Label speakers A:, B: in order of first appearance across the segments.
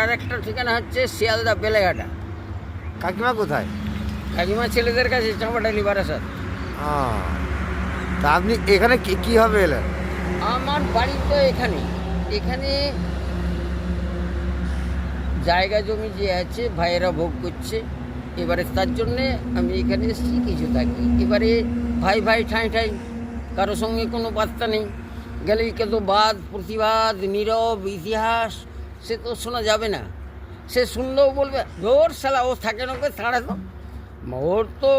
A: আর একটা ঠিকানা হচ্ছে শিয়ালদা বেলেঘাটা।
B: কাকিমা কোথায়?
A: কাকিমা ছেলেদের কাছে চাঁপাটালি বারাসাত।
B: তা আপনি এখানে কি হবে এলেন?
A: আমার বাড়ি তো এখানে এখানে জায়গা জমি যে আছে ভাইয়েরা ভোগ করছে, এবারে তার জন্যে আমি এখানে এসেছি কিছু থাকি। এবারে ভাই ভাই ঠাঁই ঠাঁই, কারো সঙ্গে কোনো বার্তা নেই, গেলেই কে তো বাদ প্রতিবাদ নীরব ইতিহাস, সে তো শোনা যাবে না। সে শুনলেও বলবে ধর শালা ও থাকে না, ওকে ছাড়া তো, ওর তো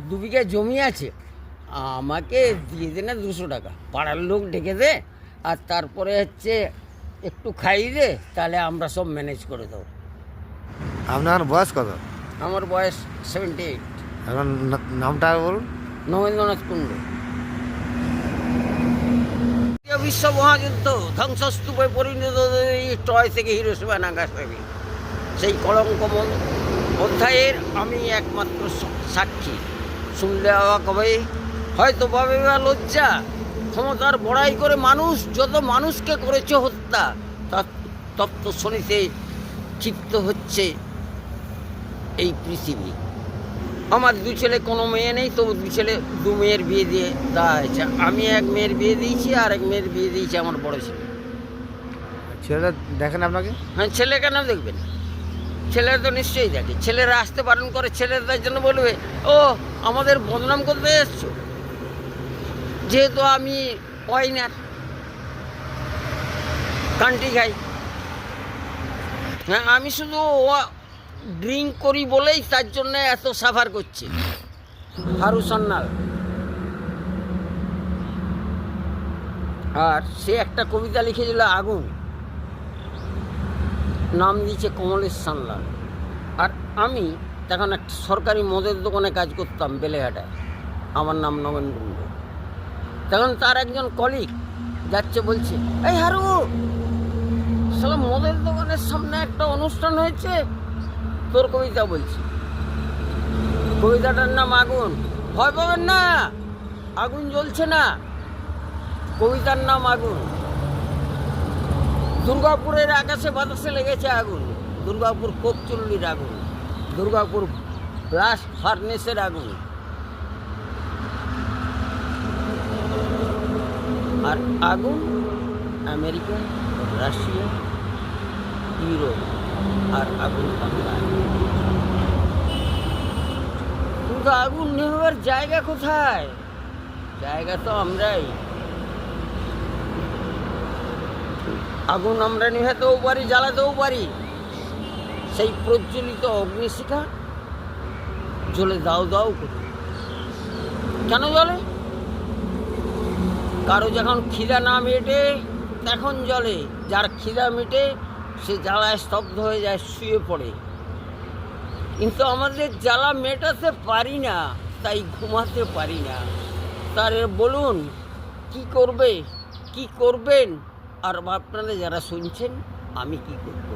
A: 2 বিঘা জমি আছে, আমাকে দিয়ে দে না 200 টাকা, পাড়ার লোক ডেকে দে, আর তারপরে হচ্ছে একটু খাইয়ে দে, তাহলে আমরা সব ম্যানেজ করে দেবো।
B: আপনার বয়স কত?
A: আমার বয়স 78।
B: আপনার নামটা বলুন।
A: নবেন্দ্রনাথ কুণ্ডু। বিশ্ব মহাযুদ্ধ ধ্বংসস্তূপে পরিণত টয় থেকে হিরোশিমা নাগাসাকি, সেই কলঙ্কময় অধ্যায়ের আমি একমাত্র সাক্ষী। শুনলে অবাক হবে, হয়তো পাবে বা লজ্জা। ক্ষমতার বড়াই করে মানুষ যত মানুষকে করেছে হত্যা, তার তত্ত্ব শনিতে ক্ষিপ্ত হচ্ছে এই পৃথিবী। আমার 2 ছেলে, কোনো মেয়ে নেই, তবু 2 ছেলে 2 মেয়ের বিয়ে দিয়ে দেওয়া হয়েছে। আমি 1 মেয়ের বিয়ে দিয়েছি, আর 1 মেয়ের বিয়ে দিয়েছি আমার বড় ছেলে।
B: ছেলেটা দেখেন আপনাকে?
A: হ্যাঁ, ছেলে কেন দেখবেন, ছেলেরা তো নিশ্চয়ই দেখে। ছেলেরা আসতে বারণ করে, ছেলেদের জন্য বলবে ও আমাদের বদনাম করতে এসছো, যেহেতু আমি ওয়াইনার, কান্ট্রি খাই। হ্যাঁ, আমি শুধু ড্রিঙ্ক করি বলেই তার জন্য এত সাফার করছি। হারু সান্যাল। আর সে একটা কবিতা লিখেছিল আগুন, নাম দিয়েছে কমলেশ সান্যাল। আর আমি তখন একটা সরকারি মদের দোকানে কাজ করতাম বেলেঘাটায়, আমার নাম নগেন কুণ্ডু। তখন তার একজন কলিগ যাচ্ছে, বলছে এই হারু, শালা মদের দোকানের সামনে একটা অনুষ্ঠান হয়েছে, তোর কবিতা বলছি। কবিতাটার নাম আগুন। ভয় পাবেন না, আগুন জ্বলছে না, কবিতার নাম আগুন। দুর্গাপুরের আকাশে বাতাসে লেগেছে আগুন, দুর্গাপুর কোকচুল্লির আগুন, দুর্গাপুর ব্লাস্ট ফার্নেসের আগুন। আর আগুন আমেরিকা, রাশিয়া, ইউরোপ, আর আগুন বাংলায়। কিন্তু আগুন নেভাবার জায়গা কোথায়? জায়গা তো আমরাই। আগুন আমরা নেভাতেও পারি, জ্বালাতেও পারি। সেই প্রজ্বলিত অগ্নিশিখা জ্বলে দাও দাও করে। কেন জ্বলে? কারো যখন খিদা না মেটে তখন জ্বলে, যার খিদা মেটে সে জ্বালায় স্তব্ধ হয়ে যায়, শুয়ে পড়ে। কিন্তু আমাদের জ্বালা মেটাতে পারি না, তাই ঘুমাতে পারি না। তার বলুন কি করবে, কি করবেন, আর আপনারা যারা শুনছেন আমি কি করব।